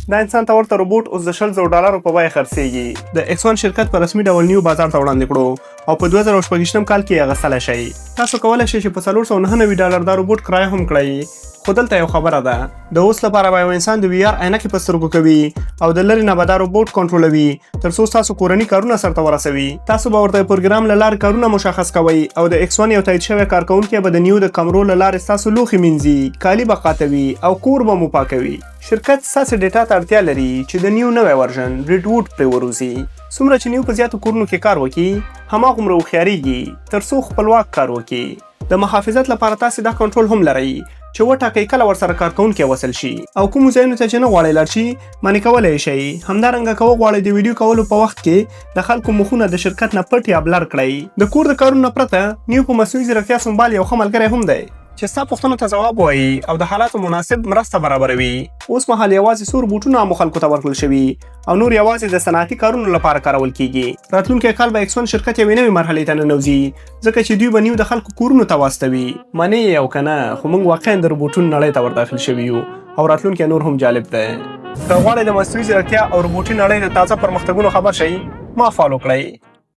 دا انسان ته ورته روبوټ اوس د $100,000 په بیه خرڅېږي. د X1 شرکت په رسمي ډول نیو بازار ته وړاندې کړو او په 2026 کال کې یې اخیستلی شئ. تاسو کولی شئ چې په $499 دا روبوټ کرایه هم کړئ. خو دلته یو خبره ده، د اوس لپاره به یو انسان د VR عینکې په سترګو کوي او د لرې نه به دا روبوټ کنټرولوي تر څو ستاسو کورني کارونه سرته ورسوي. تاسو به ورته پروګرام له لارې کارونه مشخص کوئ او د X1 یو تایید شوی کارکوونکی به د نیو د کمرو له لارې ستاسو لوښي مینځي، کالي به قاتوي او کور به مو پاکوي. شرکت ستاسې ډیټا ته اړتیا لري چې د نیو نوی ورژن ریډووډ پرې وروزي. څومره چې نیو په زیاتو کورونو کې کار وکړي هماغومره هوښیارېږي تر څو خپلواک کار وکړي. د محافظت لپاره تاسې دا کنټرول هم لرئ چې وټاکئ کله ورسره کارکوونکی وصل شي او کومو ځایونو ته چې نه غواړئ لاړ شي منع کولی شئ. همدارنګه که وغواړئ د ویډیو کولو په وخت کې د خلکو مخونه د شرکت نه پټ یا بلر کړئ. د کور د کارونو نه پرته نیو په مصنوعي ځیرکتیا سنبال یو ښه ملګری هم دی چې ستا پوښتنو ته ځواب ووایي او د حالاتو مناسب مرسته برابروي. اوس مهال یوازې څو روبوټونه عامو خلکو ته ورکړل شوي او نور یوازې د صنعتي کارونو لپاره کارول کیږي. راتلونکی کال به X1 شرکت یوې نوې مرحلې ته ننوځي ځکه چې دوی به نیو د خلکو کورونو ته واستوي. منې یې او که نه، خو موږ واقعا د روبوټونو نړۍ ته ورداخل شوي یو او راتلونکی نور هم جالب دی. که غواړئ د مصنوعي ځیرکتیا او روبوټي نړۍ د تازه پرمختګونو خبر شئ ما فالو کړئ.